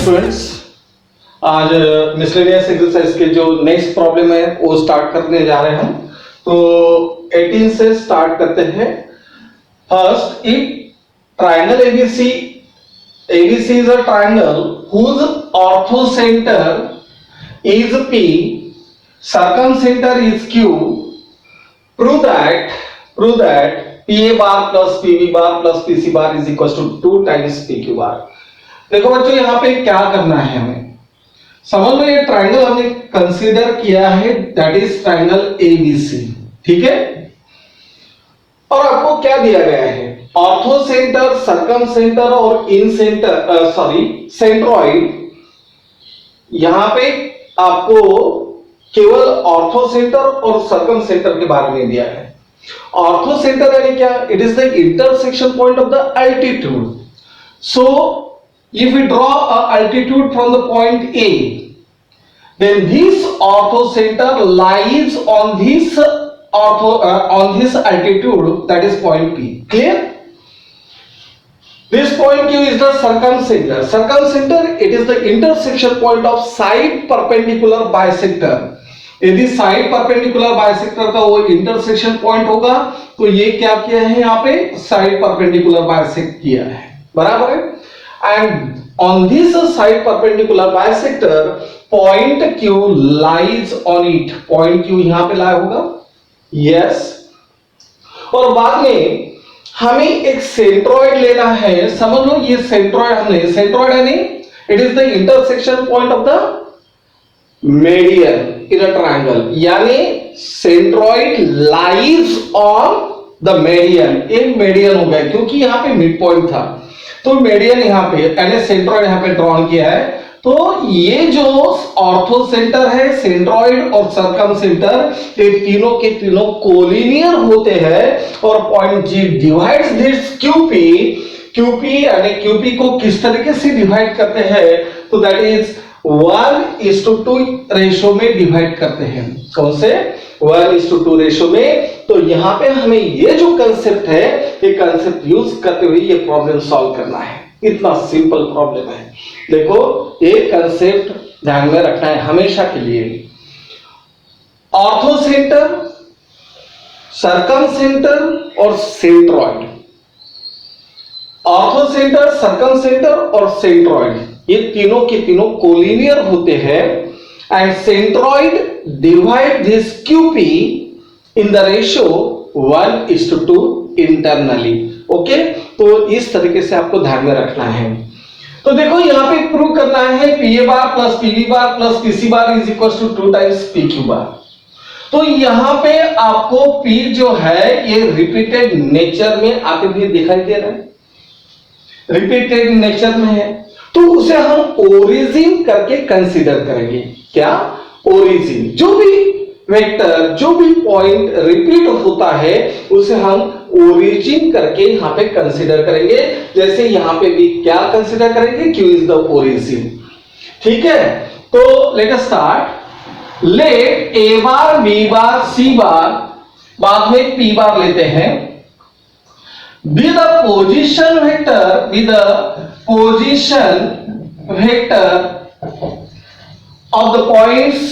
Students, आज miscellaneous exercise के जो नेक्स्ट प्रॉब्लम है वो स्टार्ट करने जा रहे हैं हम। तो 18 से स्टार्ट करते हैं। First, if triangle ABC is a triangle whose orthocenter is P, circumcenter is Q, prove that PA bar plus PB bar plus PC bar is equals to 2 times PQ bar। देखो बच्चों, यहाँ पे क्या करना है हमें समझ लो। ये ट्रायंगल हमने कंसीडर किया है, दैट इज ट्रायंगल ABC, ठीक है। और आपको क्या दिया गया है, ऑर्थो सेंटर, सर्कम सेंटर और इन सेंटर सेंट्रॉइड। यहां पे आपको केवल ऑर्थो सेंटर और सर्कम सेंटर के बारे में दिया है। ऑर्थो सेंटर यानी क्या, it is the intersection point of the altitude. So if we draw a altitude from the point A, then this orthocenter lies on this altitude, that is point P. Clear? This point Q is the circumcenter. Circumcenter, it is the intersection point of side perpendicular bisector. यदि side perpendicular bisector का वो intersection point होगा तो ये क्या किया है, यहाँ पे साइड परपेंडिकुलर बाइसेक्ट किया है, बराबर है। And on this side perpendicular bisector, point Q lies on it. Point Q यहां पे लाया होगा, yes। और बाद में हमें एक सेंट्रॉइड लेना है। समझ लो, ये सेंट्रॉइड हमने, सेंट्रॉइड यानी it is the intersection point of the median in a triangle, यानी centroid lies on the median. एक मेडियन हो गया क्योंकि यहां पे मिड पॉइंट था, तो मेडियन यहां पे यानी सेंट्रॉइड यहां पे ड्रॉन किया है। तो ये जो ऑर्थो सेंटर है, सेंट्रॉइड और सर्कम सेंटर, ये तीनों के तीनों कोलिनियर होते हैं। और point G divides this QP यानी QP को किस तरीके से डिवाइड करते हैं, तो दैट इज 1:2 रेशो में डिवाइड करते हैं। कौन से 1:2 रेशो में। तो यहां पे हमें ये जो कंसेप्ट है, ये कंसेप्ट यूज करते हुए ये प्रॉब्लम सॉल्व करना है। इतना सिंपल प्रॉब्लम है। देखो, ये कंसेप्ट ध्यान में रखना है हमेशा के लिए। ऑर्थो सेंटर, सर्कम सेंटर और centroid. Ortho centre, circum centre और सेंट्रॉइड, ये तीनों के तीनों कोलिनियर होते हैं। And centroid divide this QP in the ratio 1:2 internally। Okay, तो इस तरीके से आपको ध्यान में रखना है। तो देखो, यहां पे प्रूव करना है PA bar plus PB bar plus PC bar is equal to 2 times PQ bar. तो यहां पे आपको P जो है ये रिपीटेड नेचर में आते हुए दिखाई दे रहा है, रिपीटेड नेचर में है। तो उसे हम ओरिजिन करके कंसीडर करेंगे। क्या ओरिजिन, जो भी वेक्टर, जो भी पॉइंट रिपीट होता है उसे हम ओरिजिन करके यहां पे कंसीडर करेंगे। जैसे यहां पे भी क्या कंसीडर करेंगे, Q इज द ओरिजिन, ठीक है। तो let us start. Let A bar, B bar, C bar, बाद में P बार लेते हैं, with the position vector of the points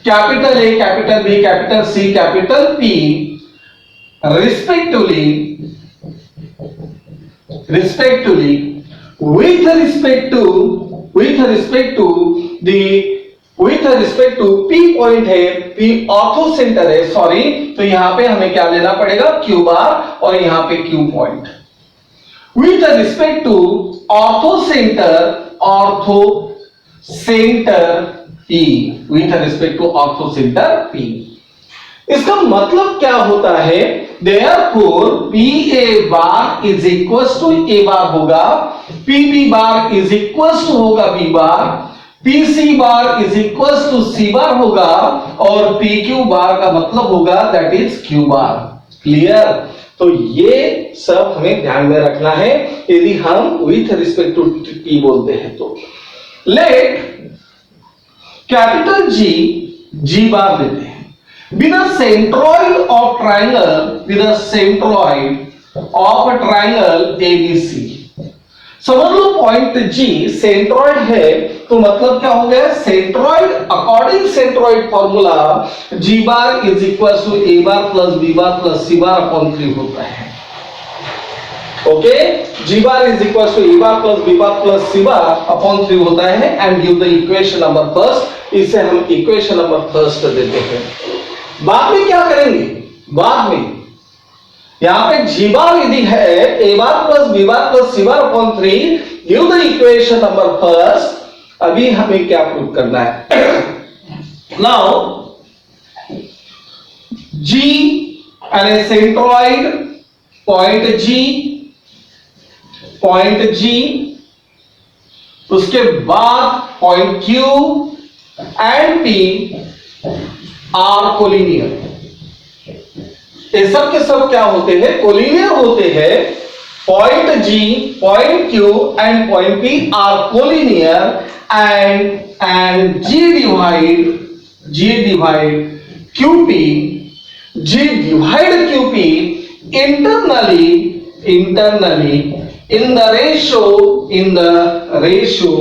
capital A, capital B, capital C, capital P respectively with respect to P point है, P ortho centre है, sorry. तो यहां पे हमें क्या लेना पड़ेगा, Q बार, और यहां पे Q point. With respect to orthocentre P, with respect to orthocentre P। इसका मतलब क्या होता है, therefore PA bar is equals to A bar होगा, PB bar is equals to होगा B bar, PC bar is equals to C bar होगा, और PQ bar का मतलब होगा that is Q bar. Clear? तो ये सब हमें ध्यान में रखना है यदि हम विथ रिस्पेक्ट टू P बोलते हैं तो। लेट कैपिटल G बार लेते हैं, with a centroid of triangle ABC, समझ लो पॉइंट जी सेंट्रॉइड है, तो मतलब क्या हो गया, centroid according centroid formula G bar is equal to A bar plus B bar plus C bar upon 3 होता है। Okay, G bar is equal to A bar plus B bar plus C bar upon 3 होता है and give the equation number first. इसे हम equation number first देते हैं। बाद में क्या करेंगे, बाद में यहां पे जी बार यदि है A bar plus B bar plus C bar upon 3, give the equation number first. अभी हमें क्या प्रूव करना है, now G and centroid point G, उसके बाद point Q and P are collinear. ये सब के सब क्या होते हैं, कोलिनियर होते हैं। Point G, point Q and point P are collinear and G divide QP, G divide QP internally in the ratio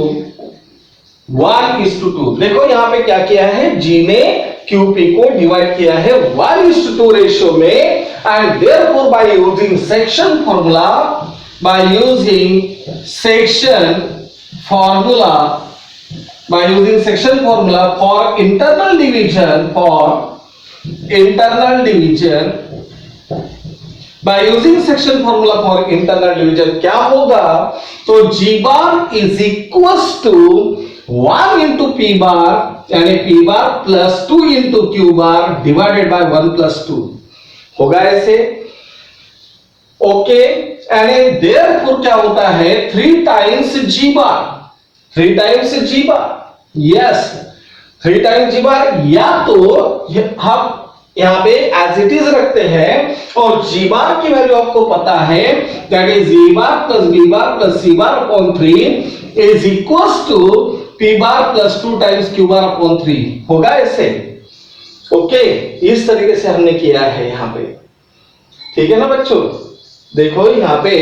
1:2। देखो यहां पे क्या किया है, जी ने क्यूपी को डिवाइड किया है 1:2 रेशियो में and therefore by using section formula for internal division by using section formula for internal division क्या होगा, तो g bar is equals to 1 into p bar यानी p bar plus 2 into q bar divided by 1 plus 2 होगा ऐसे। Okay, and therefore क्या होता है 3 times g bar, 3 times g bar, yes 3 times g bar, या तो हम यहां पे एज इट इज रखते हैं और जी बार की वैल्यू आपको पता है, that is A bar plus B bar plus C bar upon 3 is equals to P bar plus 2 times Q bar upon 3 होगा ऐसे। ओके, इस तरीके से हमने किया है यहां पे, ठीक है ना बच्चों। देखो यहां पे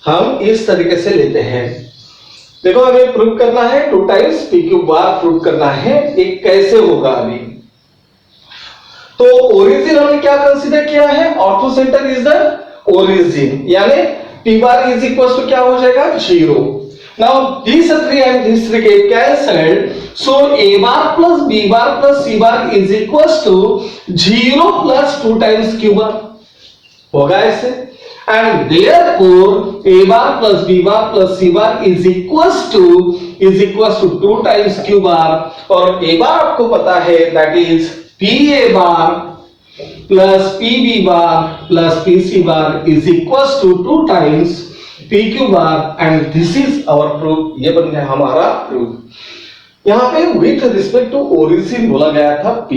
हम इस तरीके से लेते हैं। देखो हमें प्रूव करना है 2 times P Q bar prove करना है, एक कैसे होगा अभी। तो ओरिजिन हमने क्या कंसीडर किया है, orthocentre is the origin, यानी p bar is equal to क्या हो जाएगा 0। Now this 3 and this 3 get cancelled, so a bar plus b bar plus c bar is equals to 0 plus 2 times q bar होगा ऐसे, and therefore a bar plus b bar plus c bar is equals to 2 times q bar, और a bar आपको पता है that is PA bar plus PB bar plus PC bar is equals to 2 times PQ bar and this is our proof। ये बन गया हमारा proof. यहाँ पे with respect to origin बोला गया था P,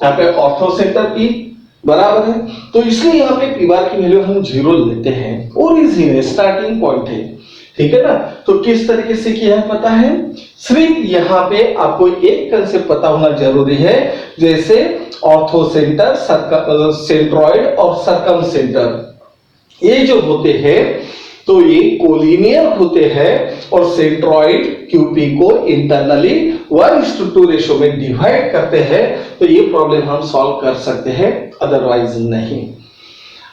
यहाँ पे ऑर्थो सेंटर P बराबर है, तो इसलिए यहाँ पे P बार की वैल्यू हम 0 लेते हैं। ओरिजिन है, स्टार्टिंग पॉइंट है, ठीक है ना। तो किस तरीके से किया है पता है, सिर्फ यहाँ पे आपको एक कंसेप्ट पता होना जरूरी है, जैसे ऑर्थो सेंटर, सेंट्रॉइड और सर्कम सेंटर ये जो होते हैं तो ये कोलिनियर होते हैं और सेंट्रॉइड क्यूपी को इंटरनली 1:2 रेशियो में डिवाइड करते हैं, तो ये प्रॉब्लम हम सॉल्व कर सकते हैं, अदरवाइज नहीं।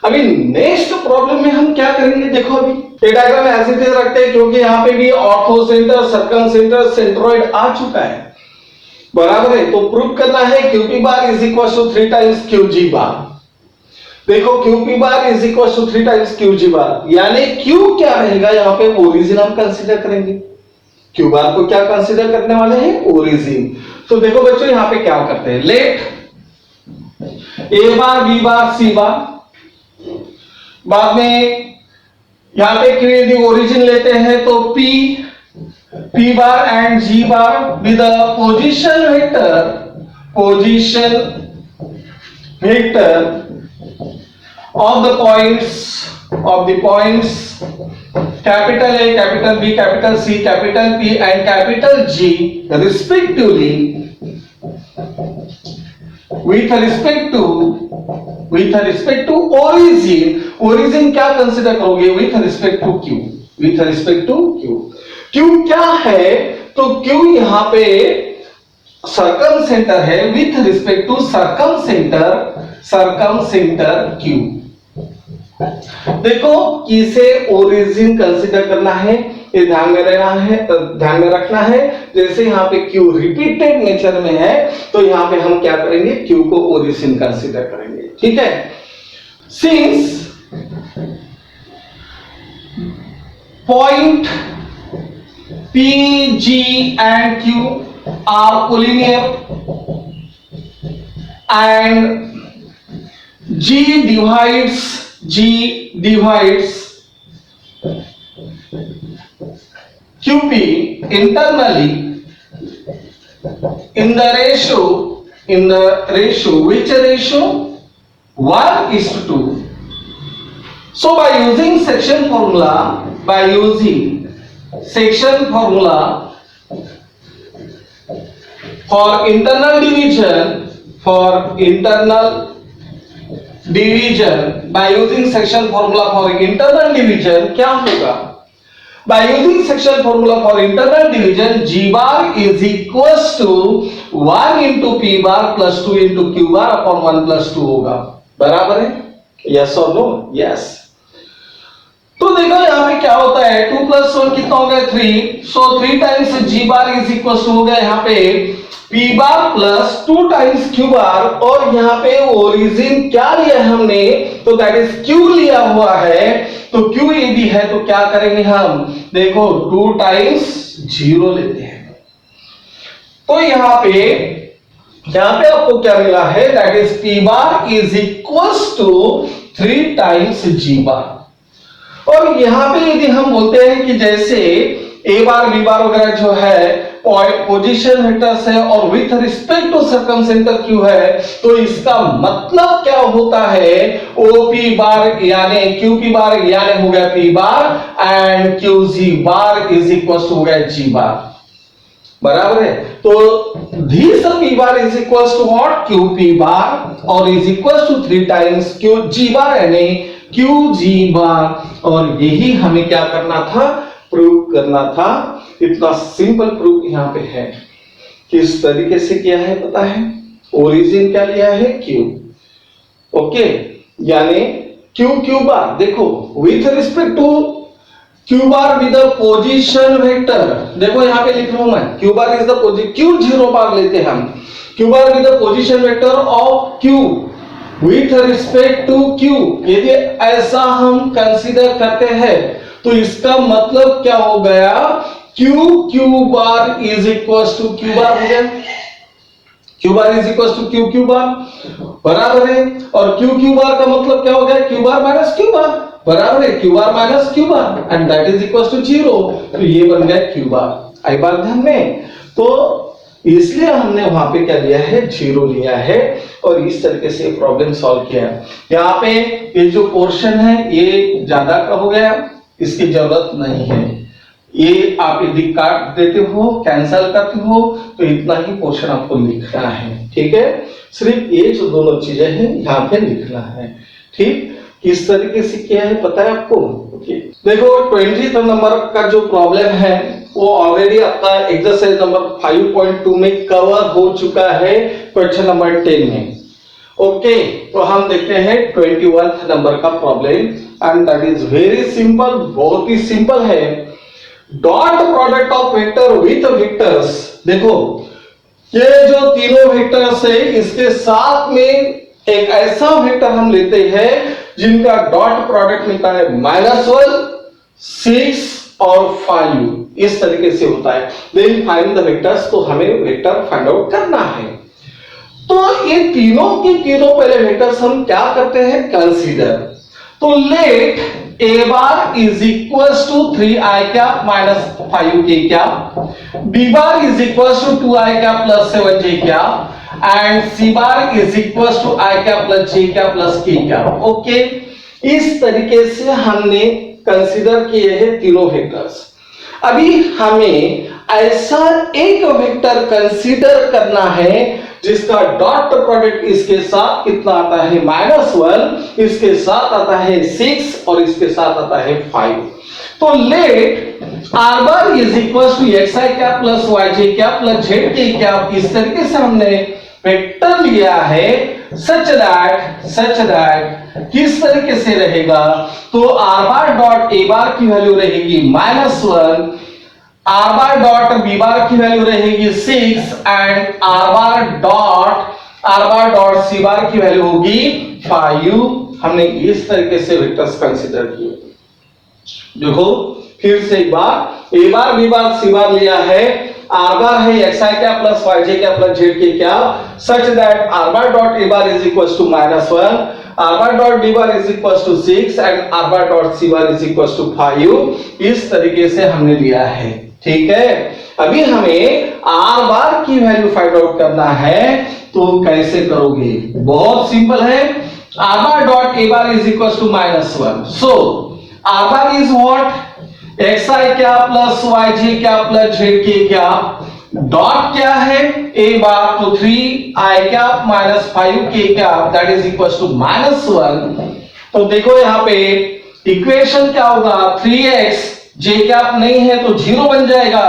अभी नेक्स्ट प्रॉब्लम में हम क्या करेंगे, देखो अभी ये डायग्राम ऐसे ही रखते हैं क्योंकि यहाँ पे भी orthocentre, circumcentre, centroid आ चुका है, बराबर है। तो प्रूव करना है QP bar is equal to 3 times QG bar. देखो QP bar is equal to 3 times QG bar, यानी क्यू क्या रहेगा, यहाँ पे ओरिजिन हम कंसीडर करेंगे। क्यू बार को क्या कंसीडर करने वाले हैं, ओरिजिन। तो देखो बच्चों यहाँ पे क्या करते हैं, लेट ए बार बी बार सी बार, बाद में यहां पे यदि ओरिजिन लेते हैं तो P bar and G bar with position vector of the points capital A, capital B, capital C, capital P and capital G respectively with respect to with respect to origin, origin क्या consider करोगे with respect to Q, with respect to Q. Q क्या है, तो Q यहां पे circumcentre है with respect to circumcentre Q. देखो इसे ओरिजिन कंसीडर करना है, ये ध्यान में रखना है। जैसे यहाँ पे क्यू रिपीटेड नेचर में है तो यहाँ पे हम क्या करेंगे, क्यू को ओरिजिन कंसीडर करेंगे, ठीक है। Since point P, G and Q are collinear and G divides QP internally in the ratio, which ratio? 1:2. So by using section formula for internal division, by using section formula for internal division क्या होगा, by using section formula for internal division G bar is equals to 1 into P bar plus 2 into Q bar upon 1 plus 2 होगा, बराबर है, yes or no? Yes। तो देखो यहाँ पे क्या होता है, 2 plus 1 कितना हो गया 3, so 3 times G bar is equals to हो गया यहाँ पे P bar plus 2 times Q bar, और यहाँ पे ओरिजिन क्या लिया है हमने, तो दैट इज Q लिया हुआ है, तो Q यदि है तो क्या करेंगे हम, देखो 2 times 0 लेते हैं, तो यहाँ पे आपको क्या मिला है, that is P bar is equals to 3 times G bar। और यहां पे यदि हम बोलते हैं कि जैसे ए बार बी बार वगैरह जो है पोजीशन वेक्टर्स है और with respect to circumcentre Q है, तो इसका मतलब क्या होता है, ओपी बार यानी क्यूपी बार यानी हो गया P bar and QG bar is equal to हो गया जी बार, बराबर है। तो this P bar is equal to what, Q P bar और is equal to 3 times Q G bar यानी क्यू जी बार, और यही हमें क्या करना था, प्रूव करना था। इतना सिंपल प्रूफ यहाँ पे है, किस तरीके से किया है पता है, ओरिजिन क्या लिया है क्यू, ओके, यानी क्यू क्यू बार, देखो with respect to Q bar with the position vector, देखो यहाँ पे लिख रहा हूं मैं, Q bar is the position, Q 0 bar लेते हैं हम, Q bar with the position vector of Q with respect to Q, यदि ऐसा हम कंसीडर करते हैं तो इसका मतलब क्या हो गया, Q Q bar is equal to Q bar हो गया, Q bar is equal to Q bar, बराबर है। और क्यू क्यू बार का मतलब क्या हो गया, Q bar minus Q bar, बराबर है, Q bar minus Q bar and that is equal to 0, तो ये बन गया क्यू बार। आई बात ध्यान में, तो इसलिए हमने वहां पे क्या लिया है, 0 लिया है और इस तरीके से प्रॉब्लम सॉल्व किया। यहाँ पे ये जो पोर्शन है ये ज्यादा का हो गया, इसकी जरूरत नहीं है, ये आप यदि काट देते हो कैंसल करते हो तो इतना ही पोर्शन आपको लिखना है, ठीक है। सिर्फ ये जो दोनों चीजें हैं यहाँ पे लिखना है, ठीक। किस तरीके से किया है पता है आपको, देखो 20th नंबर का जो प्रॉब्लम है वो ऑलरेडी आपका एक्सरसाइज नंबर 5.2 में कवर हो चुका है क्वेश्चन नंबर 10 में, ओके। तो हम देखते हैं 21th नंबर का problem and that is very simple, बहुत ही सिंपल है। Dot product of vector with vectors, देखो ये जो तीनों वेक्टर्स है इसके साथ में एक ऐसा वेक्टर हम लेते हैं जिनका डॉट प्रोडक्ट मिलता है -1, 6 और 5, इस तरीके से होता है। देन फाइंड द वेक्टर्स, तो हमें वेक्टर फाइंड आउट करना है। तो ये तीनों की तीनों पहले वेक्टर्स हम क्या करते हैं, कंसीडर। तो late a bar is equals to 3i cap minus 5k cap, b bar is equals to 2i cap plus 7j cap and c bar is equals to i cap plus j cap plus k cap, okay. इस तरीके से हमने consider किए हैं तीनों vectors. अभी हमें ऐसा एक वेक्टर कंसीडर करना है जिसका डॉट प्रोडक्ट इसके साथ कितना आता है -1, इसके साथ आता है 6 और इसके साथ आता है 5। तो let r bar is equal to xi cap plus yj cap plus zk cap, इस तरीके से हमने वेक्टर लिया है सच दैट किस तरीके से रहेगा, तो r bar dot a bar की वैल्यू रहेगी -1, r bar dot b bar की वैल्यू रहेगी 6 and r bar dot c bar की वैल्यू होगी 5। हमने इस तरीके से वेक्टर्स कंसीडर किए। देखो फिर से एक बार a bar b bar c बार लिया है, r बार है xi क्या प्लस yj क्या प्लस zk क्या, such that r bar dot a bar is equals to -1, r bar dot b bar is equals to 6 and r bar dot c bar is equals to 5। इस तरीके से हमने लिया है, ठीक है। अभी हमें r बार की वैल्यू फाइंड आउट करना है, तो कैसे करोगे, बहुत सिंपल है। r bar dot a bar is equals to -1, so r bar is what, xi क्या प्लस yj क्या प्लस zk क्या, डॉट क्या है a बार, तो 3i क्या माइनस 5k क्या, दैट इज इक्वल्स टू -1। तो देखो यहाँ पे इक्वेशन क्या होगा, 3x j कैप नहीं है तो 0 बन जाएगा,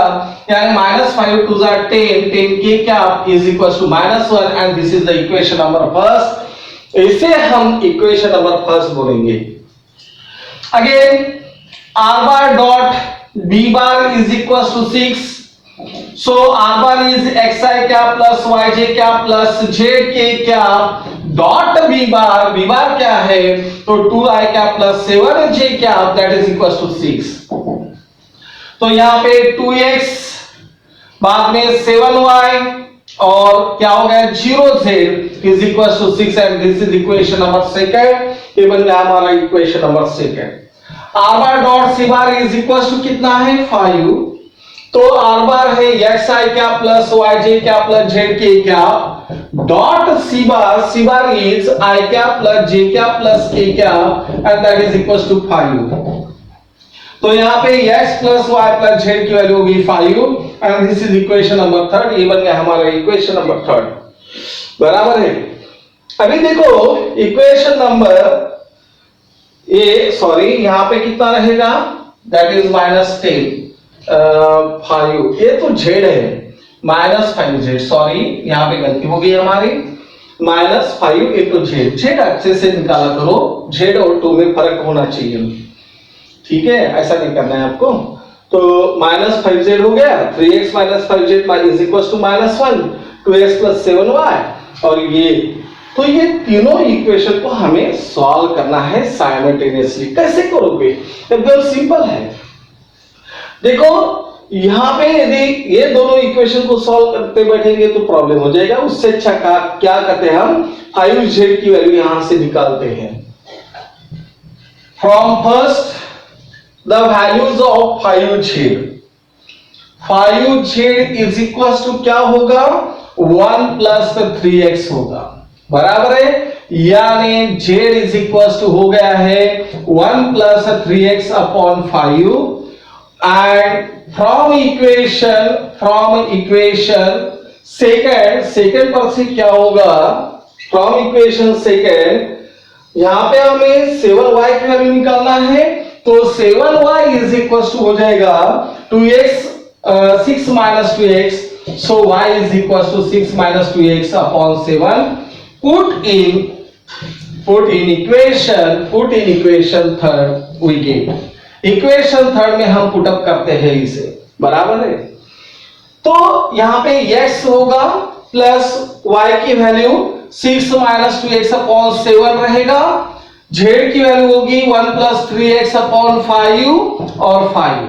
यानी -5 2 10, 10k cap is equals to -1 and this is the equation number first. इसे हम इक्वेशन नंबर फर्स्ट बोलेंगे। Again, r bar dot b bar is equals to 6. So r bar is xi cap plus yj cap plus zk cap dot b bar क्या है, तो 2i cap plus 7j cap that is equals to 6। तो यहाँ पे 2x बाद में 7y और क्या हो गया 0z is equals to 6 and this is equation number second। ये बन गया हमारा equation number second. r bar dot c bar is equals to कितना है 5, तो r bar है xi क्या प्लस yj क्या प्लस zk क्या, dot c bar is i क्या प्लस j क्या प्लस k क्या and that is equals to 5। तो यहाँ पे x plus y plus z की वैल्यू होगी 5 and this is equation number third. ये बन गया हमारा इक्वेशन नंबर थर्ड, बराबर है। अभी देखो इक्वेशन नंबर यहाँ पे कितना रहेगा, दैट इज -10 5, ये तो z है -5z, सॉरी यहाँ पे गलती हो गई हमारी, -5 into z अच्छे से निकाला करो, z और 2 में फर्क होना चाहिए, ठीक है, ऐसा नहीं करना है आपको। तो -5z हो गया, 3x - 5z is equals to -1, 2x + 7y और ये, तो ये तीनों इक्वेशन को हमें सॉल्व करना है साइमल्टेनियसली। कैसे करोगे, एकदम सिंपल है। देखो यहाँ पे यदि ये दोनों इक्वेशन को सॉल्व करते बैठेंगे तो प्रॉब्लम हो जाएगा, उससे अच्छा क्या करते हैं हम 5z की वैल्यू यहां से निकालते हैं। From first the values of 5z is equals to क्या होगा 1 + 3x होगा, बराबर है, यानी z इज इक्वल्स टू हो गया है 1 + 3x upon 5 and from equation second पर से क्या होगा, फ्रॉम इक्वेशन सेकंड यहां पे हमें 7y की वैल्यू निकालना है, तो 7y इज इक्वल्स टू हो जाएगा 2x 6 - 2x, so y is equals to 6 - 2x upon 7। Put in equation third we get, equation third में हम पुट अप करते हैं इसे, बराबर है। तो यहां पे x होगा प्लस y की वैल्यू 6 - 2x अपॉन 7 रहेगा, z की वैल्यू होगी 1 + 3x अपॉन 5 और 5।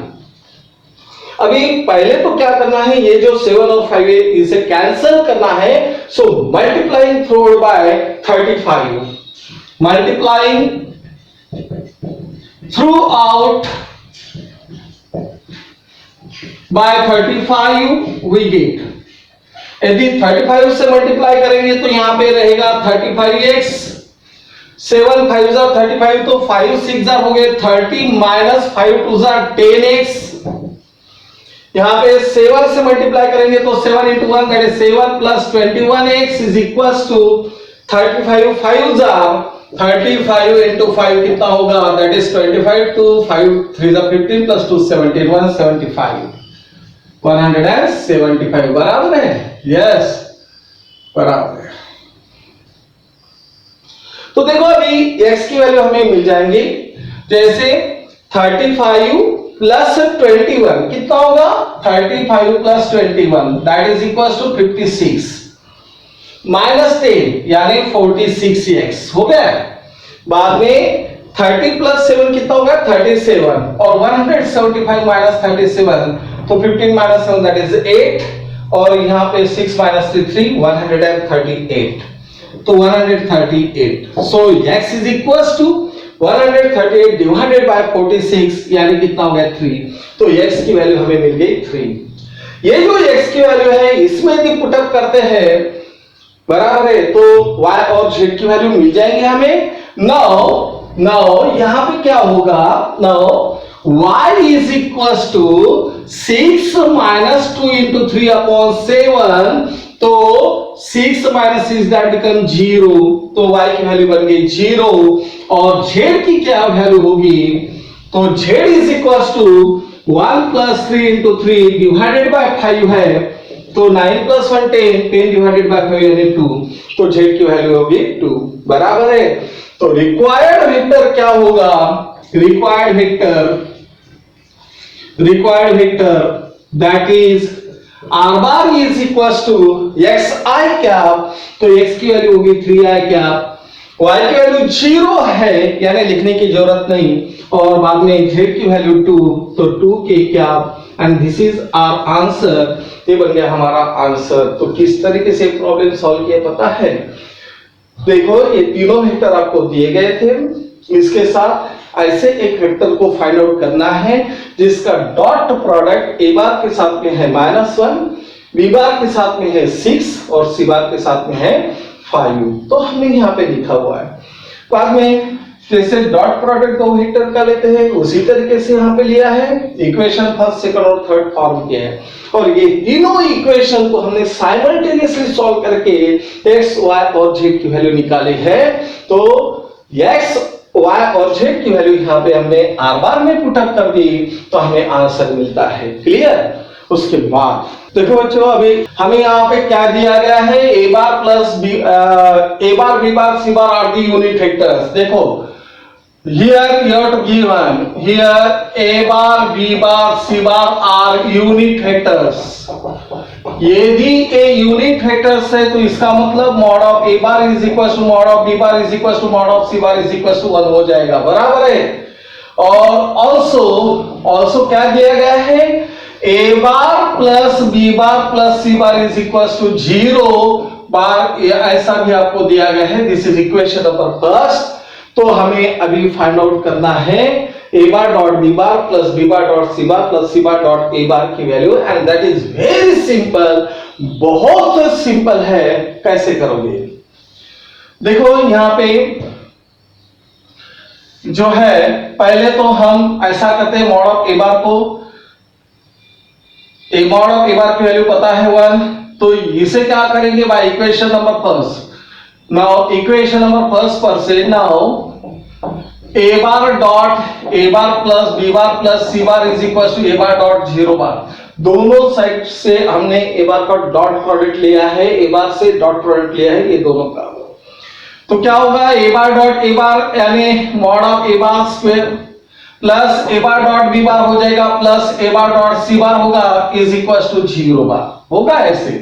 अभी पहले तो क्या करना है, ये जो 7 और 5 है इसे कैंसिल करना है, so multiplying through by 35, multiplying through out by 35 we get, यदि 35 से मल्टीप्लाई करेंगे तो यहां पे रहेगा 35x, 7 5 35, तो 5 6 हो गए 30 - 5 2 10x, यहाँ पे 7 से मल्टीप्लाई करेंगे तो 7 into 1 that is 7 plus 21x is equals to 35 5 जा 35 into 5 कितना होगा दैट इज 25 to 5 3 जा 15 plus 2 17 175 175 बराबर है यस बराबर है। तो देखो अभी x की वैल्यू हमें मिल जाएंगी जैसे 35 प्लस 21 कितना होगा 35 plus 21 that is equal to 56 minus 10 यानी 46x हो गया। बाद में 30 प्लस 7 कितना होगा 37 और 175 माइनस 37 तो 15 माइनस 7 दैट इज 8 और यहां पे 6 माइनस 3 138 तो 138 so x is equal to 138 divided by 46 यानी कितना हो गया 3 तो x की वैल्यू हमें मिल गई 3। ये जो x की वैल्यू है इसमें यदि पुट अप करते हैं बराबर है तो y और z की वैल्यू मिल जाएंगे हमें। नाउ यहां पे क्या होगा now y is equals to 6 minus 2 into 3 upon 7 तो 6 minus 6 that become 0 तो y की वैल्यू बन गई 0 और z की क्या वैल्यू होगी तो z is equals to 1 plus 3 into 3 divided by 5 है तो 9 plus 1 10 divided by 5 यानी 2 तो z की वैल्यू होगी 2 बराबर है। तो रिक्वायर्ड वेक्टर क्या होगा required vector that is r bar is equals to xi cap तो x की वैल्यू होगी 3i कैप y की वैल्यू 0 है यानी लिखने की जरूरत नहीं और बाद में z की वैल्यू 2 तो 2k cap and this is our answer. ये बन गया हमारा आंसर। तो किस तरीके से प्रॉब्लम सॉल्व किया पता है देखो ये तीनों वेक्टर आपको दिए गए थे इसके साथ ऐसे एक वेक्टर को फाइंड आउट करना है जिसका डॉट प्रोडक्ट a बार के साथ में है -1 b बार के साथ में है 6 और c बार के साथ में है 5 तो हमने यहाँ पे लिखा हुआ है। बाद में जैसे डॉट प्रोडक्ट दो वेक्टर का लेते हैं उसी तरीके से यहाँ पे लिया है इक्वेशन फर्स्ट सेकंड और थर्ड फॉर्म किया है और ये तीनों इक्वेशन को हमने साइमल्टेनियसली सॉल्व करके x y और z की वैल्यू निकाली है। तो x y और z की वैल्यू यहाँ पे हमने r बार में पुट अप कर दी तो हमें आंसर मिलता है। क्लियर। उसके बाद देखो बच्चों अभी हमें यहाँ पे क्या दिया गया है a bar plus b bar c bar are the unit vectors. देखो here you have to give one here a bar b bar c bar are unit vectors। यदि a यूनिट वेक्टर्स है तो इसका मतलब mod of a bar is equal to mod of b bar is equal to mod of c bar is equal to 1 हो जाएगा बराबर है। और ऑल्सो क्या दिया गया है a bar plus b bar plus c bar is equal to 0 bar ऐसा भी आपको दिया गया है। This is equation number first. तो हमें अभी फाइंड आउट करना है a bar dot b bar plus b bar dot c bar plus c bar dot a bar की value and that is very simple बहुत सिंपल है। कैसे करोगे देखो यहाँ पे जो है पहले तो हम ऐसा करते हैं मॉड ऑफ a बार को मॉड ऑफ a बार की वैल्यू पता है 1 तो इसे क्या करेंगे by equation number first. Now equation number first per se now a bar dot a bar plus b bar plus c bar is equals to a bar dot 0 bar। दोनों side से हमने a bar का dot product लिया है a bar से dot product लिया है ये दोनों का। तो क्या होगा a bar dot a bar यानी mod of a bar square plus a bar dot b bar हो जाएगा plus a bar dot c bar होगा इज इक्वल्स टू 0 बार होगा ऐसे।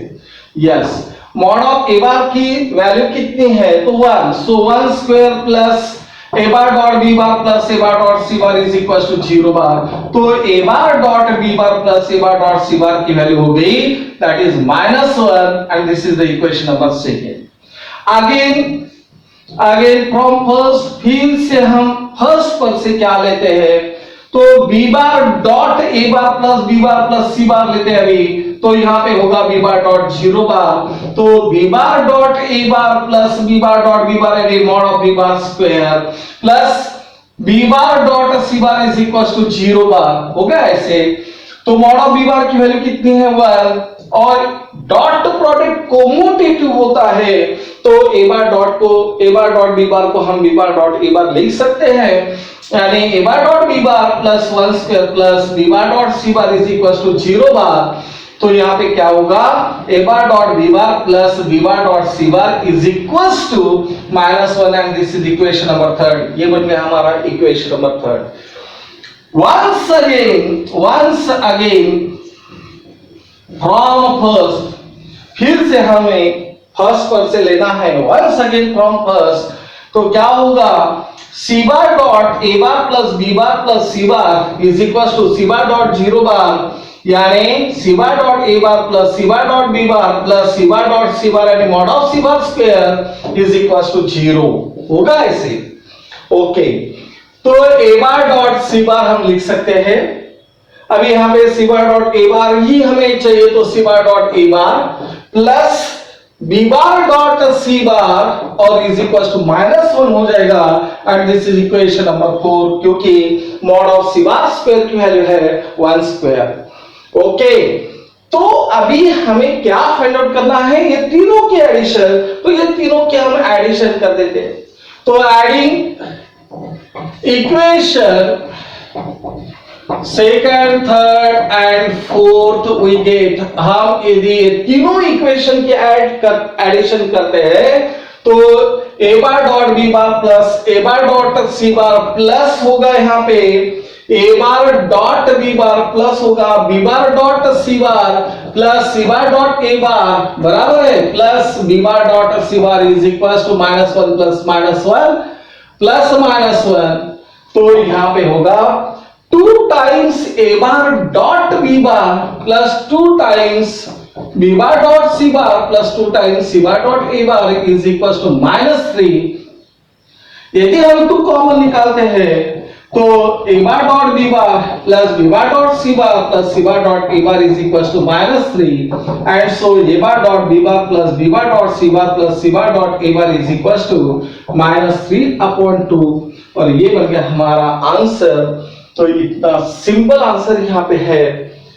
Yes mod of a bar की value कितनी है तो 1 so 1 square plus a bar dot b bar plus a bar dot c bar is equal to 0 bar. तो a bar dot b bar plus a bar dot c बार की value हो गई that is -1 and this is the equation number second. Again from first फिर से हम first पर से क्या लेते हैं तो b bar dot a bar plus b bar plus c बार लेते हैं अभी तो यहां पे होगा b बार डॉट 0 बार। तो b bar dot a bar plus b bar dot b bar यानी mod of b bar square plus b bar dot c bar is equal to 0 bar हो गया ऐसे। तो मॉड ऑफ बी बार की value कितनी है 1, और dot product कोमोटेटिव होता है तो A bar dot B bar को हम बी बार डॉट ए बार लिख सकते हैं, यानी A bar dot B bar plus 1 square plus B bar dot C bar is equal to 0 bar. तो यहाँ पे क्या होगा, A bar dot B bar plus B bar dot C bar is equal to -1 and this is equation number 3। ये बन गया हमारा equation number 3। once again from first, फिर से हमें फर्स्ट पर से लेना है। once again from first, तो क्या होगा, C bar dot A bar plus B bar plus C bar is equal to C bar dot 0 bar, यानी सी बार डॉट ए बार प्लस सी bar dot B bar plus सी bar dot C bar यानी mod of C bar square is equal to 0 होगा ऐसे। Okay, तो A bar dot C बार हम लिख सकते हैं। अभी यहां पे सी बार डॉट ए बार ही हमें चाहिए, तो सी बार डॉट ए bar plus B bar dot C bar और इज इक्वल टू -1 हो जाएगा and this is equation number 4, क्योंकि mod of C bar square की वैल्यू है 1 स्क्वायर। ओके, तो अभी हमें क्या फाइंड आउट करना है, ये तीनों के एडिशन, तो ये तीनों के हम एडिशन कर देते हैं। तो adding equation second, third and fourth we get, हम यदि तीनों इक्वेशन की एडिशन करते हैं तो A bar dot B bar plus A bar dot C bar plus होगा यहाँ पे A bar dot B bar plus होगा B bar dot C bar plus सी बार डॉट ए बार बराबर है plus B bar dot C bar is equal to -1 plus -1 plus -1। तो यहां पे होगा 2 times A bar dot B bar plus 2 times B bar dot C bar plus 2 times C bar dot A bar is equal to -3। यदि हम 2 common निकालते हैं तो A bar dot B bar plus B bar dot C bar plus C bar dot A bar is equal to -3 and so A bar dot B bar plus B bar dot C bar plus C bar dot A bar is equal to -3/2 और ये बन गया हमारा answer. तो इतना simple answer यहाँ पे है,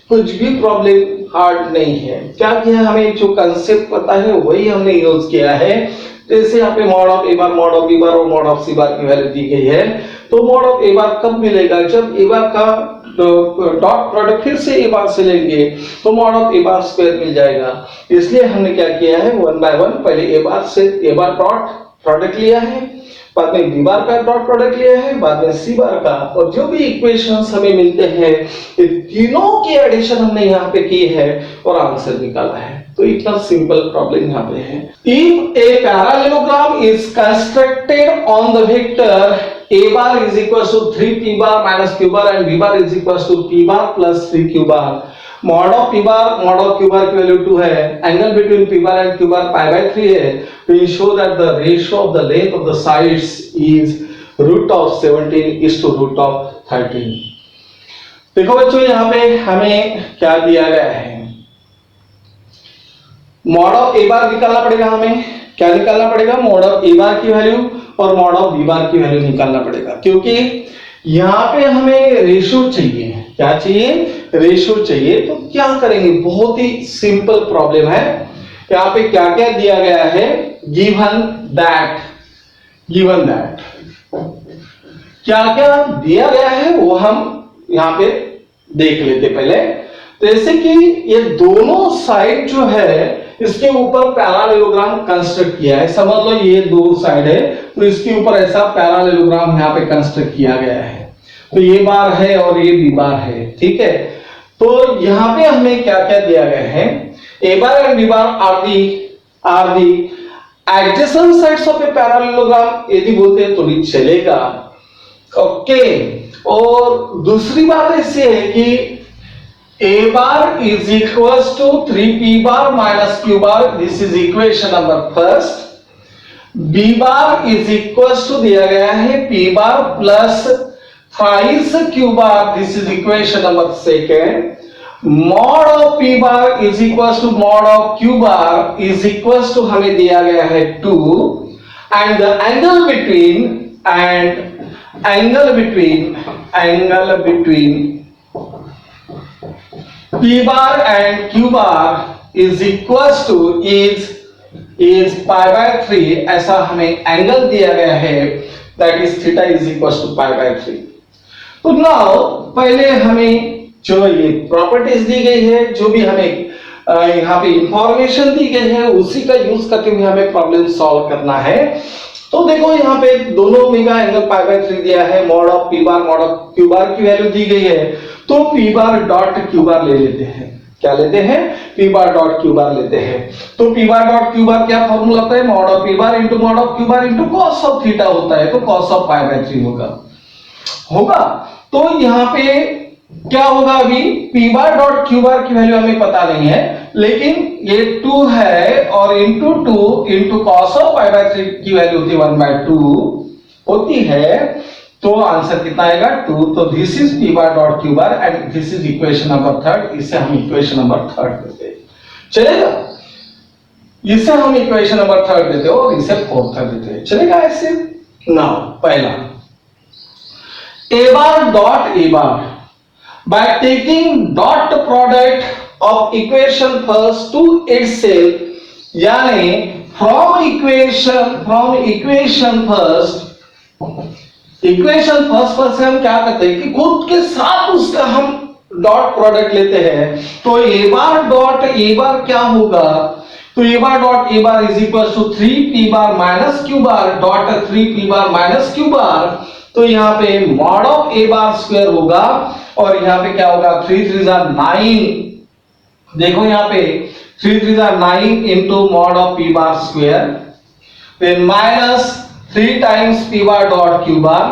कुछ भी प्रॉब्लम हार्ड नहीं है। क्या किया, हमें जो कंसेप्ट पता है वही हमने यूज किया है। जैसे यहाँ पे mod of A bar, mod of b bar और मॉड ऑफ सी बार की वैल्यू दी गई है, तो मॉड ऑफ ए बार कब मिलेगा, जब ए बार का डॉट प्रोडक्ट फिर से ए बार से लेंगे तो mod of A bar square मिल जाएगा। इसलिए हमने क्या किया है, 1 बाय 1 पहले ए बार से ए बार डॉट प्रोडक्ट लिया है, बाद में बी बार का डॉट प्रोडक्ट लिया है, बाद में सी बार का, और जो भी इक्वेशंस हमें मिलते हैं ये तीनों की एडिशन हमने यहाँ पे की है और आंसर निकाला है। तो इतना सिंपल प्रॉब्लम यहाँ पे है। If a parallelogram is constructed on the vector a bar is equal to 3p bar minus q bar and b bar is equal to p bar plus 3q bar, mod of p bar mod of q bar की value 2 है, angle between p bar and q bar pi/3 है, to ensure that the ratio of the length of the sides is √17:√13। देखो बच्चों यहाँ पे हमें क्या दिया गया है, मॉड ऑफ ए बार निकालना पड़ेगा, हमें क्या निकालना पड़ेगा, मॉड ऑफ ए बार की वैल्यू और मॉड ऑफ बी बार की वैल्यू निकालना पड़ेगा, क्योंकि यहाँ पे हमें रेशियो चाहिए। क्या चाहिए, रेशियो चाहिए। तो क्या करेंगे, बहुत ही सिंपल प्रॉब्लम है। यहाँ पे क्या क्या दिया गया है, गिवन दैट क्या क्या दिया गया है वो हम यहाँ पे देख लेते पहले। जैसे कि ये दोनों साइड जो है इसके ऊपर पैरेललोग्राम कंस्ट्रक्ट किया है, समझ लो ये दो साइड है तो इसके ऊपर ऐसा पैरेललोग्राम यहाँ पे कंस्ट्रक्ट किया गया है। तो ये बार है और ये बी बार है, ठीक है। तो यहाँ पे हमें क्या क्या दिया गया है, A bar and B bar are the adjacent sides of a parallelogram यदि बोलते हैं तो भी चलेगा। ओके, और दूसरी बात ऐसी है कि a bar is equals to 3p bar minus q bar, this is equation number first। b bar is equals to दिया गया है p bar plus thrice q bar, this is equation number second। mod of p bar is equals to mod of q bar is equals to हमें दिया गया है 2 and the angle between P bar and Q bar is equals to is pi by 3, ऐसा हमें angle दिया गया है, that is theta is equals to pi by 3. तो नाउ पहले हमें जो ये प्रॉपर्टीज दी गई है, जो भी हमें यहाँ पे इंफॉर्मेशन दी गई है, उसी का यूज करके हुए हमें प्रॉब्लम सॉल्व करना है. तो देखो यहाँ पे दोनों में का एंगल पाई बाय 3 दिया है, mod of P bar mod of Q bar की वैल्यू दी गई है, तो पी बार डॉट क्यू बार ले लेते हैं. क्या लेते हैं? पी बार डॉट क्यू बार लेते हैं. तो पी बार डॉट क्यू बार क्या फॉर्मूला होता है? Mod of P bar into mod of Q bar into cos of theta होता है. तो कॉस ऑफ पाई बाय 3 होगा. तो यहाँ पे क्या होगा? अभी P bar dot Q bar की वैल्यू हमें पता नहीं है, लेकिन ये 2 है और into 2 into cos of pi by 3 की वैल्यू होती है 1/2 होती है. तो आंसर कितना आएगा? 2. तो this is P bar dot Q bar and this is equation number 3. इसे हम इक्वेशन नंबर 3 देते हैं. चलेगा? इसे हम इक्वेशन नंबर 3 देते हैं और इसे 4 देते हैं. चलेगा ऐसे? नाउ पहला a bar dot a bar by taking dot product of equation first to itself, यानी from equation first पर से हम क्या करते हैं कि खुद के साथ उसका हम डॉट प्रोडक्ट लेते हैं. तो a bar dot a bar क्या होगा? तो a bar dot a bar is equal to 3p bar minus q bar dot 3p bar minus q bar. तो यहाँ पे mod of a bar square होगा और यहाँ पे क्या होगा? 3 3 9. देखो यहाँ पे 3 3 9 into mod of p bar square, फिर माइनस 3 टाइम्स p बार डॉट q बार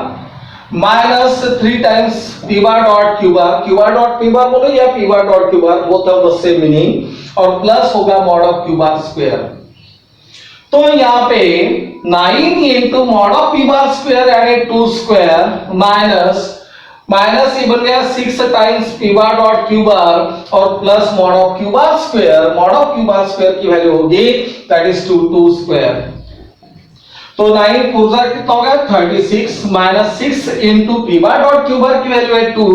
माइनस 3 टाइम्स p बार डॉट q बार. q bar dot p bar बोलो या p bar dot q bar, both of the same meaning, और plus होगा mod of q bar square. तो यहाँ पे 9 into mod of P bar square यानी 2 square minus ये बन गया 6 times P bar dot Q bar और plus mod of Q bar square. Mod of Q bar square की वैल्यू होगी दैट इज 2 स्क्वायर. तो 9 4 कितना होगा? 36 minus 6 into P bar dot Q bar की वैल्यू है 2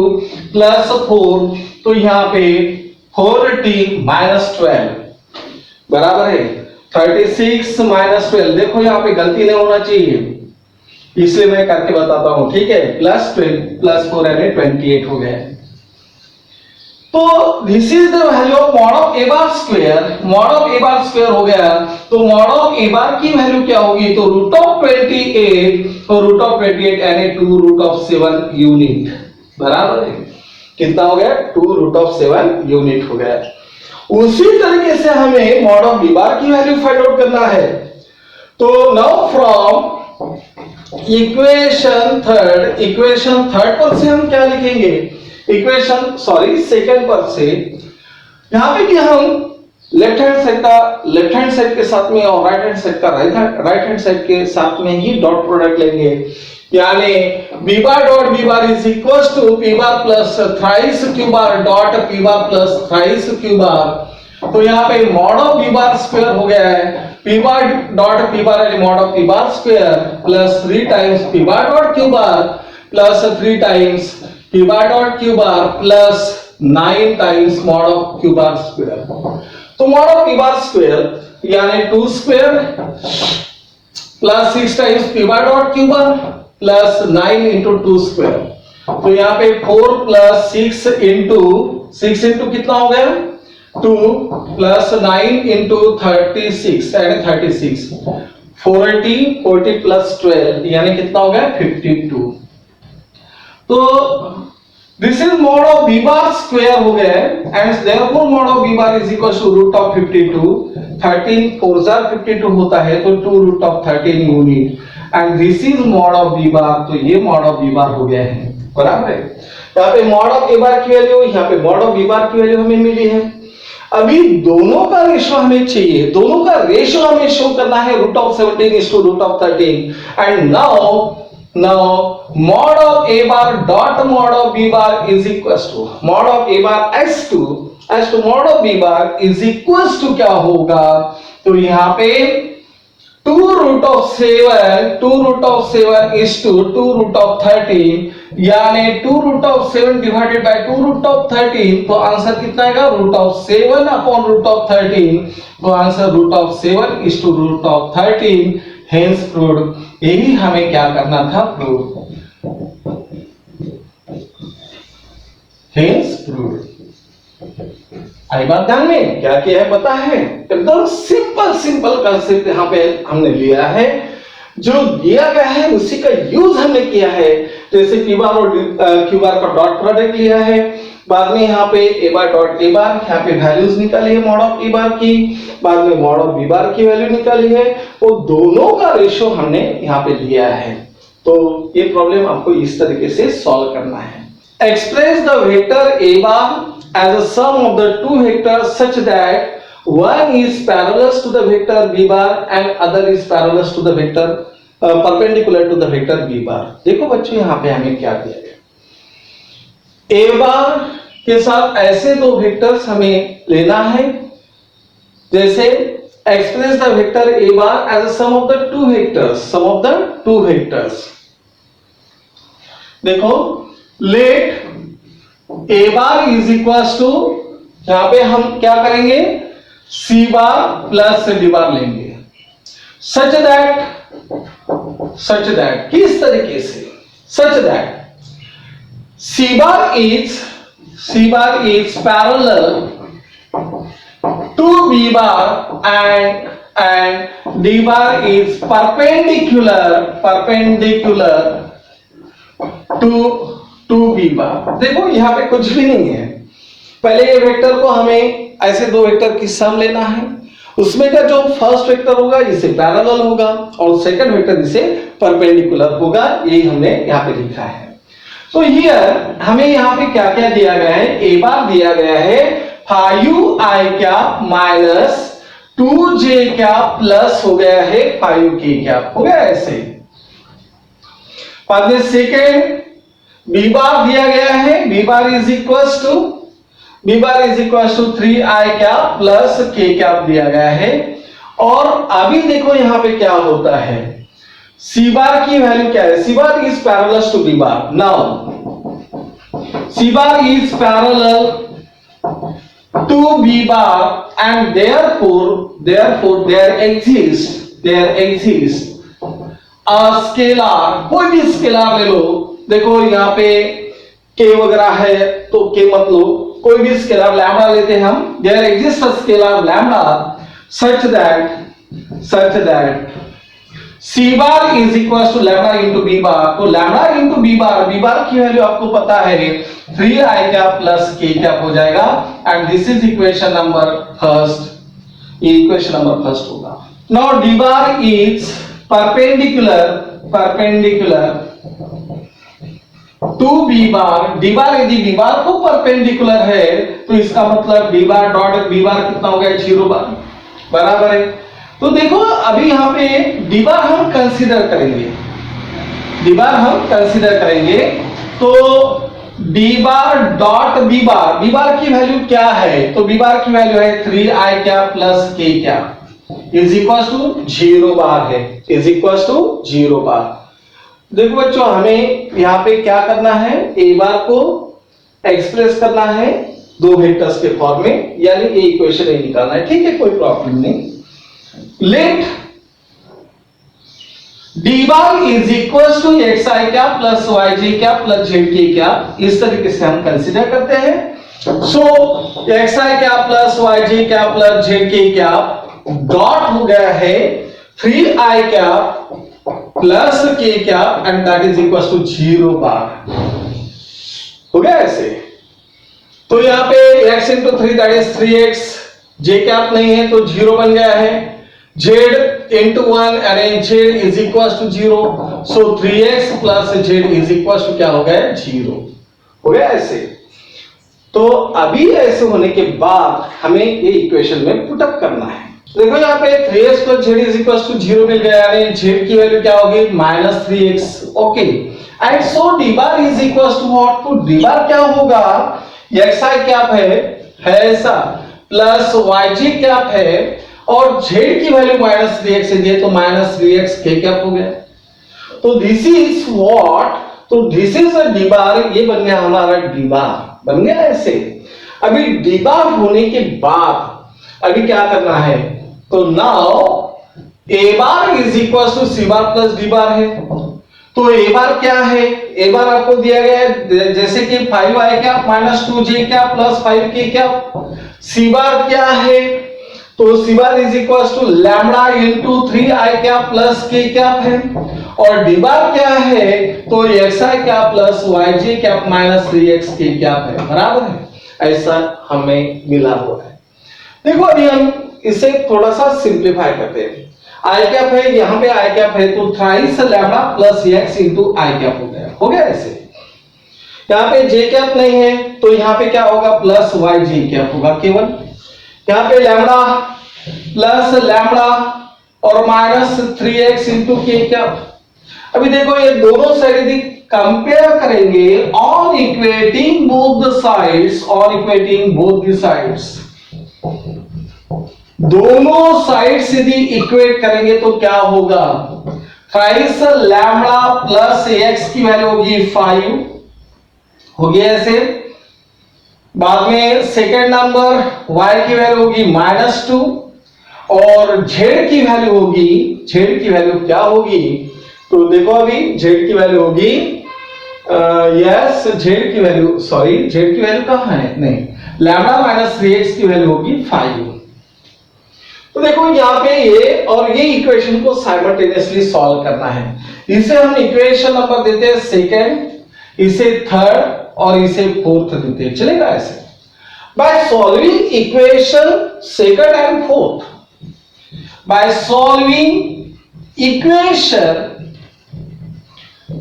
प्लस 4. तो यहाँ पे 4t माइनस 12 बराबर है 36 माइनस 12. देखो यहाँ पे गलती नहीं होना चाहिए, इसलिए मैं करके बताता हूं. ठीक है? प्लस 4 यानी 28 हो गया. तो this is the value of mod of a bar square. Mod of a bar square हो गया, तो मॉड ऑफ a बार की वैल्यू क्या होगी? तो रूट ऑफ 28 और रूट ऑफ 28 यानी 2 रूट ऑफ 7 यूनिट. बराबर है? कितना हो गया? 2 रूट ऑफ 7 यूनिट हो गया. उसी तरीके से हमें मॉड ऑफ b बार की वैल्यू फाइंड आउट करना है. तो नाउ फ्रॉम इक्वेशन थर्ड पर से हम क्या लिखेंगे? सेकंड पर से यहां पे कि हम लेफ्ट हैंड साइड के साथ में और राइट हैंड साइड के साथ में ही डॉट प्रोडक्ट लेंगे. यानी b bar dot b bar is equals to p bar plus thrice q bar dot p bar plus thrice q bar. तो यहाँ पे mod of b bar square हो गया है, p बार डॉट p बार यानी mod of p bar square plus 3 times p bar dot q bar plus 3 times p bar dot q bar plus 9 times mod of q bar square. तो mod of p bar square यानी 2 square plus 6 times p बार dot q bar plus 9 into 2 square. तो यहाँ पे 4 plus 6 into कितना हो गया? 2 plus 9 into 36 यानी 36. 40 plus 12 यानी कितना हो गया? 52. तो this is mod of b bar square हो गया and therefore mod of b bar is equal to root of 52. 13 4 52 होता है, तो 2 root of 13 unit and this is mod of b bar. तो ये मॉड ऑफ b बार हो गया है. बराबर है? यहाँ पे मॉड ऑफ a बार की वैल्यू, यहाँ पे मॉड ऑफ b बार की वैल्यू हमें मिली है. अभी दोनों का रेशियो हमें चाहिए, दोनों का रेशियो हमें शो करना है. Root of 17 is two root of 13 and now mod of a bar dot mod of b bar is equals to mod of a bar s2 mod of b bar is equals to क्या होगा? तो यहाँ पे 2 root of 7 is to 2 root of 13 यानी 2√7 divided by 2√13, तो answer कितना आएगा √7 upon √13, तो answer √7 is to √13, hence proved. यही हमें क्या करना था, प्रूव, हेंस प्रूव्ड। आई बात ध्यान में, क्या किया है पता है, एकदम सिंपल कंसेप्ट यहाँ पे हमने लिया है, जो दिया गया है उसी का यूज हमने किया है। जैसे पी बार और क्यू बार का डॉट प्रोडक्ट लिया है, बाद में यहाँ पे ए बार डॉट ए बार, यहाँ पे वैल्यूज निकाली है मॉड ऑफ ए बार की, बाद में मॉड ऑफ बी बार की वैल्यू निकाली है, वो दोनों का रेशियो हमने यहाँ पे लिया है। तो ये प्रॉब्लम आपको इस तरीके से सॉल्व करना है। Express the vector A bar as a sum of the two vectors such that one is parallel to the vector b bar and other is parallel to the vector perpendicular to the vector b bar। देखो बच्चों यहाँ पे हमें क्या दिया गया, a बार के साथ ऐसे दो वेक्टर्स हमें लेना है, जैसे express the vector a bar as a sum of the two vectors, sum of the two vectors। देखो let a bar is equal to, यहां पे हम क्या करेंगे, c bar plus d bar लेंगे, सच दैट किस तरीके से, such that c bar is parallel to b bar and d bar is perpendicular to B bar. देखो यहाँ पे कुछ भी नहीं है, पहले ये वेक्टर को हमें ऐसे दो वेक्टर की सम लेना है, उसमें का जो फर्स्ट वेक्टर होगा इसे पैरेलल होगा और सेकंड वेक्टर इसे परपेंडिकुलर होगा, यही हमने यहाँ पे लिखा है। तो हियर हमें यहाँ पे क्या क्या दिया गया है, ए बार दिया गया है 5i क्या माइनस 2j क्या प्लस हो गया है 5k क्या हो गया ऐसे। बाद में सेकेंड बी बार दिया गया है, b bar is equal to 3i क्या प्लस k क्या दिया गया है। और अभी देखो यहां पे क्या होता है, सी बार की वैल्यू क्या है, C bar is parallel to B bar. Now C bar is parallel to B bar and therefore there exist a scalar, कोई भी स्केलर ले लो, देखो यहाँ पे k वगैरह है तो k मत लो, कोई भी स्केलर लैम्डा लेते हैं हम, there exist a scalar lambda such that c bar is equal to lambda into b bar. तो लैम्डा इनटू b बार की वैल्यू आपको पता है 3i क्या प्लस k क्या हो जाएगा, and this is equation number first, ये इक्वेशन नंबर फर्स्ट होगा। Now d bar is perpendicular to B bar, d bar यदि बी बार को परपेंडिकुलर है तो इसका मतलब d bar dot B bar कितना हो गया 0 बार, बराबर है। तो देखो अभी यहाँ पे डी बार हम कंसीडर करेंगे, तो D bar dot B bar की वैल्यू क्या है, तो बी बार की वैल्यू है 3i क्या प्लस k क्या इज इक्वल टू 0 बार है, इज इक्वल टू 0 बार। देखो बच्चों हमें यहाँ पे क्या करना है, ए बार को एक्सप्रेस करना है दो वेक्टर्स के फॉर्म में, यानी ये इक्वेशन ही निकालना है, ठीक है, कोई प्रॉब्लम नहीं। Let d bar is equal to xi क्या प्लस yj क्या प्लस zk क्या, इस तरीके से हम कंसीडर करते हैं। सो xi क्या प्लस yj क्या प्लस zk क्या डॉट हो गया है 3i क्या प्लस k क्या and that is equal to 0 bar, हो गया ऐसे। तो यहाँ पे x into 3 दैट इज 3x, j कैप नहीं है तो 0 बन गया है, z into 1 and z is equals to 0, so 3x plus z is equals to क्या हो गया 0, हो गया ऐसे। तो अभी ऐसे होने के बाद हमें ये इक्वेशन में पुट अप करना है। देखो यहाँ पे 3x plus z is equals to 0 मिल गया, यानी z की वैल्यू क्या होगी -3x, okay. And so d bar is equals to what, तो d bar क्या होगा, xi क्या है ऐसा प्लस yj क्या है और z की वैल्यू -3x से दिए तो -3x k क्या हो गया। तो दिस इज व्हाट, तो दिस इज अ डी बार, ये बन गया हमारा डी बार, बन गया ऐसे। अभी डी बार होने के बाद अभी क्या करना है, तो now a bar is equal to C bar plus d bar है। तो ए बार क्या है, ए बार आपको दिया गया है जैसे कि 5i cap minus 2j cap plus 5k cap. C bar क्या है, तो C bar is equal to lambda into 3i cap plus k cap है। और डी बार क्या है, तो xi cap plus yj cap minus 3xk cap है, बराबर है, ऐसा हमें मिला हुआ है। देखो अभी हम इसे थोड़ा सा सिंप्लीफाई करते हैं। आई कैप है, यहाँ पे आई कैप है, तो thrice lambda plus x into I cap हो गया ऐसे। यहाँ पे जे कैप नहीं है, तो यहाँ पे क्या होगा, प्लस वाई जे कैप होगा केवल। यहाँ पे लैम्बडा प्लस लैम्बडा और माइनस 3x इंटू के कैप। अभी देखो ये दोनों साइड यदि कंपेयर करेंगे, on equating both the sides, on equating both the sides, दोनों साइड्स यदि इक्वेट करेंगे तो क्या होगा, थ्राइस लैम्बडा प्लस x की वैल्यू होगी 5 हो गया ऐसे। बाद में सेकेंड नंबर y की वैल्यू होगी -2 और z की वैल्यू होगी, z की वैल्यू क्या होगी, तो देखो अभी z की वैल्यू होगी यस z की वैल्यू, सॉरी z की वैल्यू कहां है, नहीं, लैम्बडा माइनस 3x की वैल्यू होगी 5। तो देखो यहाँ पे ये और ये इक्वेशन को साइमल्टेनियसली सॉल्व करना है। इसे हम इक्वेशन नंबर देते हैं सेकेंड, इसे थर्ड और इसे फोर्थ देते हैं, चलेगा ऐसे। By solving equation second and fourth, by solving equation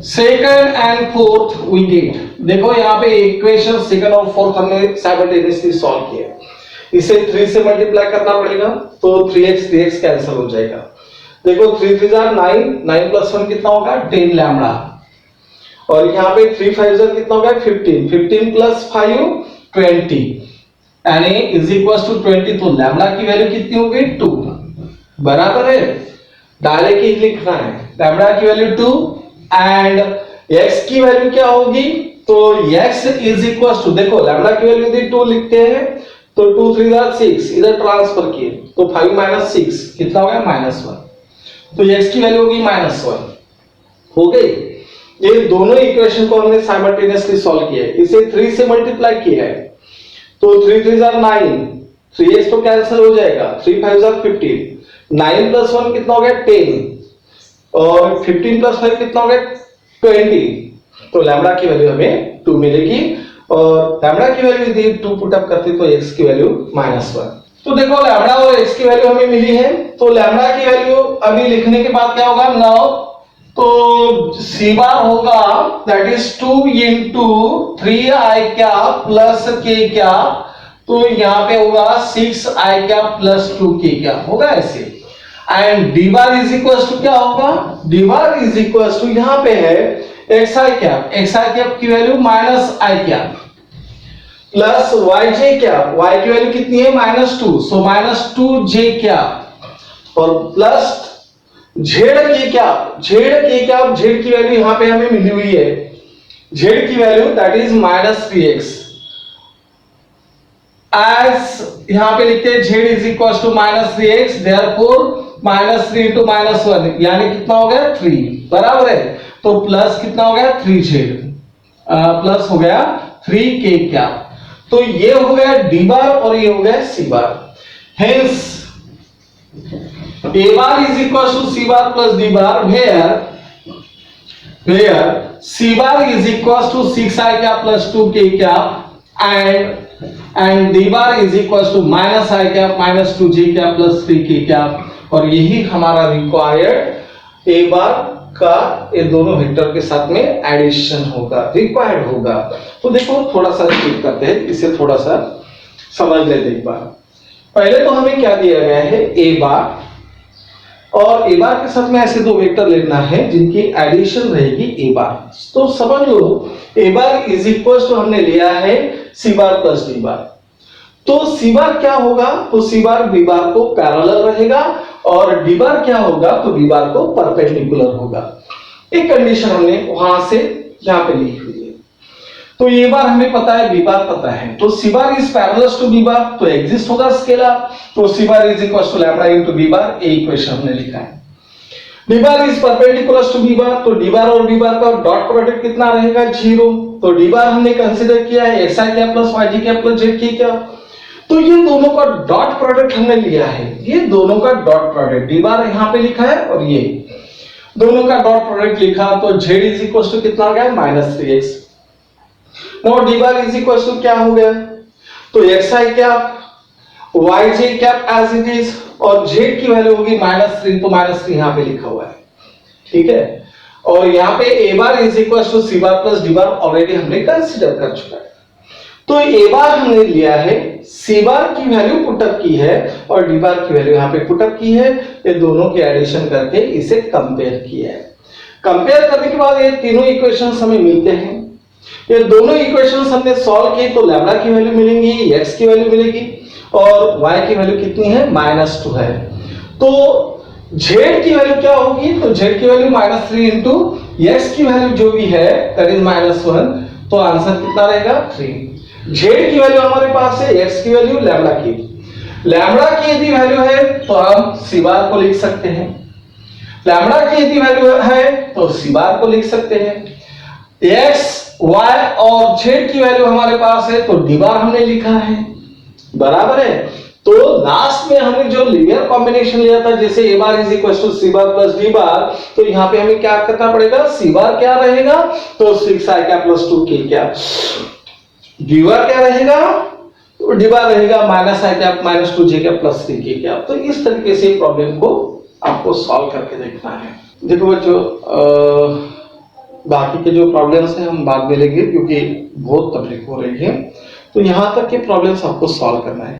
second and fourth we did. देखो यहाँ पे इक्वेशन सेकंड और फोर्थ हमने साइमल्टेनियसली सॉल्व किया। इसे 3 से मल्टीप्लाई करना पड़ेगा, तो 3x कैंसिल हो जाएगा। देखो 3 3 9, 9 प्लस 1 कितना होगा, 10 लैम्बडा। और यहाँ पे 3 5 कितना होगा, 15, 15 प्लस 5 20, यानी इज इक्वल टू 20। तो लैम्बडा की वैल्यू कितनी होगी, 2, बराबर है, डायरेक्ट ही लिखना है, लैम्बडा की वैल्यू 2 एंड x की वैल्यू क्या होगी, तो x इज इक्वल टू, देखो लैम्बडा की वैल्यू यदि 2 लिखते हैं तो 2 3 6, इधर ट्रांसफर किए तो 5 माइनस 6 कितना हो गया, -1। तो x की वैल्यू होगी -1 हो गई। ये दोनों इक्वेशन को हमने साइमल्टेनियसली सॉल्व किया है। इसे 3 से मल्टीप्लाई किया है तो 3 3 9, 3x तो कैंसिल हो जाएगा, 3 5 15, 9 प्लस 1 कितना हो गया, 10 और 15 प्लस 5 कितना हो गया, 20। तो लैम्बडा की वैल्यू हमें 2 मिलेगी और लैम्बडा की वैल्यू यदि 2 पुट अप करते तो x की वैल्यू -1। तो देखो लैम्बडा और x की वैल्यू हमें मिली है, तो लैम्बडा की वैल्यू अभी लिखने के बाद क्या होगा, नाउ तो सी बार होगा that is 2 into 3i cap plus k cap, तो यहाँ पे होगा 6i cap plus 2k cap होगा ऐसे। And d bar is equal to क्या होगा, d bar is equal to यहाँ पे है xi कैप की value -i cap plus yj cap, y की वैल्यू कितनी है, -2, सो -2j कैप और प्लस z की वैल्यू यहाँ पे हमें मिली हुई है, z की वैल्यू दैट इज -3x। एज यहाँ पे लिखते हैं z is equal to -3x, therefore -3 into -1 यानी कितना हो गया, 3, बराबर है। तो प्लस कितना हो गया, 3z प्लस हो गया 3k कैप। तो ये हो गया डी बार और ये हो गया C bar. Hence a bar is equal to c bar plus d bar where c bar is equal to 6i cap plus 2k cap and d bar is equal to -i cap minus 2j cap plus 3k cap। और यही हमारा required a bar का ये दोनों vector के साथ में addition होगा, रिक्वायर्ड होगा। तो देखो थोड़ा सा चेक करते हैं, इसे थोड़ा सा समझ लेते एक बार। पहले तो हमें क्या दिया गया है, a बार, और ए बार के साथ में ऐसे दो वेक्टर लेना है जिनकी एडिशन रहेगी ए बार। तो समझ लो ए बार इज इक्वल टू हमने लिया है C bar plus d bar. तो सी बार क्या होगा, तो सी बार बी बार को पैरेलल रहेगा और डी बार क्या होगा, तो बी बार को परपेंडिकुलर होगा। एक कंडीशन हमने वहां से यहाँ पे लिखी हुई है। तो ए बार हमें पता है, बी बार पता है, तो C bar is parallel to B bar, तो एग्जिस्ट होगा स्केलर, तो C bar is equal to lambda into B bar, a equation हमने लिखा है। D bar is perpendicular to B bar, तो डी बार और बी बार का डॉट प्रोडक्ट कितना रहेगा 0, तो डी बार हमने कंसीडर किया है x i cap plus Y ji cap plus Z की क्या, तो ये दोनों का डॉट प्रोडक्ट हमने लिया है, ये दोनों का डॉट प्रोडक्ट डी बार यहाँ पे लिखा है और ये दोनों का डॉट प्रोडक्ट लिखा, तो z इज इक्वल टू कितना आ गया -3x। Now d bar is equal to क्या हो गया, तो x i cap y j cap as it is, और z की वैल्यू होगी -3, तो -3 यहाँ पे लिखा हुआ है, ठीक है। और यहाँ पे a bar is equal to C bar plus d bar already हमने कंसीडर कर चुका है, तो a बार हमने लिया है, सी बार की वैल्यू पुटअप की है और डी बार की वैल्यू यहाँ पे पुटअप की है, ये दोनों की एडिशन करके इसे कंपेयर किया है। कंपेयर करने के बाद ये तीनों इक्वेशंस हमें मिलते हैं, ये दोनों इक्वेशंस हमने सॉल्व किए तो लैम्डा की वैल्यू मिलेंगी, x की वैल्यू मिलेगी और y की वैल्यू कितनी है -2 है, तो z की वैल्यू क्या होगी, तो z की वैल्यू -3 इंटू x की वैल्यू जो भी है दैट इज -1, तो आंसर कितना रहेगा 3। z की वैल्यू हमारे पास है, x की वैल्यू लैम्डा की यदि वैल्यू है तो हम सी बार को लिख सकते हैं, लैम्डा की यदि वैल्यू है तो सी बार को लिख सकते हैं, x y और z की वैल्यू हमारे पास है तो डी बार हमने लिखा है, बराबर है। तो लास्ट में हमने जो लीनियर कॉम्बिनेशन लिया था जैसे a bar is equal to C bar plus d bar, तो यहाँ पे हमें क्या करना पड़ेगा, सी बार क्या रहेगा, तो 6i क्या प्लस 2k क्या, डी बार क्या रहेगा, तो डी बार रहेगा -i क्या -2j क्या प्लस 3k क्या। तो इस तरीके से प्रॉब्लम को आपको सॉल्व करके देखना है। देखो बच्चों, बाकी के जो प्रॉब्लम्स हैं हम बाद में लेंगे क्योंकि बहुत तकलीफ हो रही है, तो यहाँ तक के प्रॉब्लम्स आपको सॉल्व करना है।